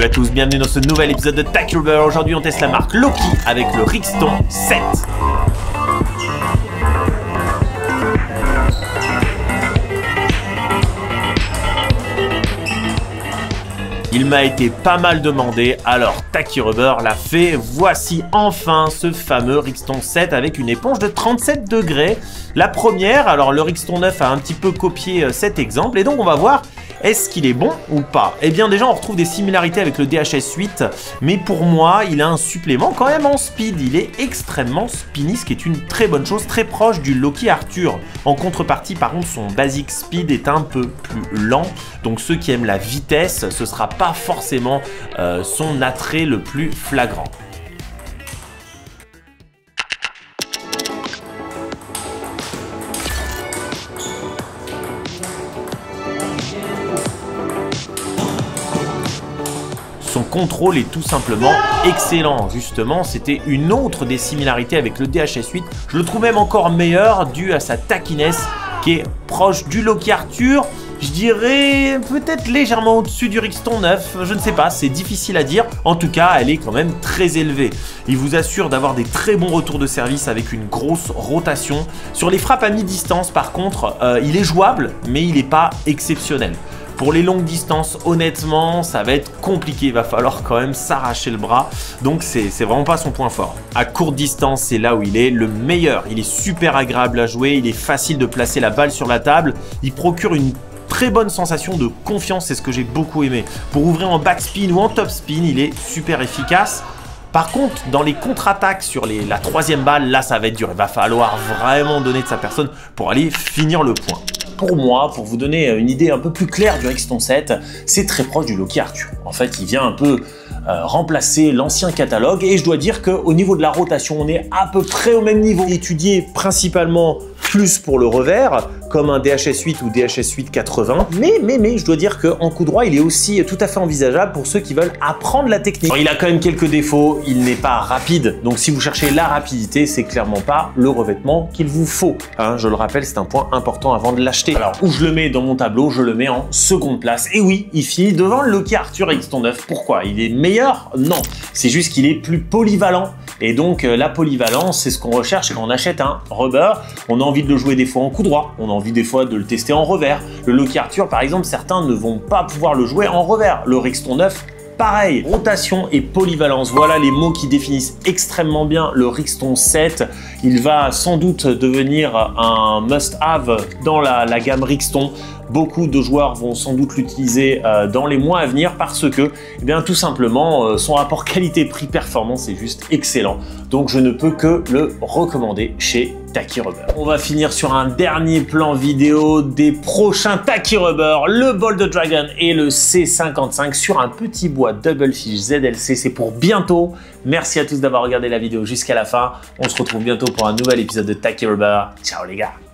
Salut à tous, bienvenue dans ce nouvel épisode de Tacky Rubber. Aujourd'hui on teste la marque Loki avec le Rixton 7. Il m'a été pas mal demandé, alors Tacky Rubber l'a fait. Voici enfin ce fameux Rixton 7 avec une éponge de 37 degrés. La première, alors le Rixton 9 a un petit peu copié cet exemple et donc on va voir est-ce qu'il est bon ou pas. Eh bien déjà on retrouve des similarités avec le DHS 8, mais pour moi il a un supplément quand même en speed. Il est extrêmement spinny, ce qui est une très bonne chose, très proche du Loki Arthur. En contrepartie par contre son basic speed est un peu plus lent, donc ceux qui aiment la vitesse, ce sera pas forcément son attrait le plus flagrant. Son contrôle est tout simplement excellent. Justement, c'était une autre des similarités avec le DHS 8. Je le trouve même encore meilleur dû à sa tackiness qui est proche du Loki Arthur. Je dirais peut-être légèrement au-dessus du Rixton 9, je ne sais pas, c'est difficile à dire. En tout cas, elle est quand même très élevée. Il vous assure d'avoir des très bons retours de service avec une grosse rotation. Sur les frappes à mi-distance, par contre, il est jouable, mais il n'est pas exceptionnel. Pour les longues distances, honnêtement, ça va être compliqué. Il va falloir quand même s'arracher le bras. Donc, c'est vraiment pas son point fort. À courte distance, c'est là où il est le meilleur. Il est super agréable à jouer. Il est facile de placer la balle sur la table. Il procure une très bonne sensation de confiance. C'est ce que j'ai beaucoup aimé. Pour ouvrir en backspin ou en topspin, il est super efficace. Par contre, dans les contre-attaques sur la troisième balle, là, ça va être dur. Il va falloir vraiment donner de sa personne pour aller finir le point. Pour moi, pour vous donner une idée un peu plus claire du Rixton 7, c'est très proche du Loki Arthur. En fait, il vient un peu remplacer l'ancien catalogue et je dois dire qu'au niveau de la rotation, on est à peu près au même niveau. Étudié principalement plus pour le revers, comme un DHS 8 ou DHS 8 80. Mais je dois dire qu'en coup droit, il est aussi tout à fait envisageable pour ceux qui veulent apprendre la technique. Alors, il a quand même quelques défauts, il n'est pas rapide. Donc si vous cherchez la rapidité, c'est clairement pas le revêtement qu'il vous faut. Hein, je le rappelle, c'est un point important avant de l'acheter. Alors où je le mets dans mon tableau, je le mets en seconde place. Et oui, il finit devant le Loki Arthur Rixton 9. Pourquoi? Il est meilleur? Non, c'est juste qu'il est plus polyvalent. Et donc la polyvalence, c'est ce qu'on recherche quand on achète un rubber. On a envie de le jouer des fois en coup droit, on a envie des fois de le tester en revers. Le Loki Arthur par exemple, certains ne vont pas pouvoir le jouer en revers. Le Rixton 9, pareil, rotation et polyvalence, voilà les mots qui définissent extrêmement bien le Rixton 7. Il va sans doute devenir un must-have dans la gamme Rixton. Beaucoup de joueurs vont sans doute l'utiliser dans les mois à venir parce que, eh bien, tout simplement, son rapport qualité-prix-performance est juste excellent. Donc, je ne peux que le recommander chez Tacky Rubber. On va finir sur un dernier plan vidéo des prochains Tacky Rubber, le Bold Dragon et le C55 sur un petit bois Double Fish ZLC. C'est pour bientôt. Merci à tous d'avoir regardé la vidéo jusqu'à la fin. On se retrouve bientôt pour un nouvel épisode de Tacky Rubber. Ciao les gars!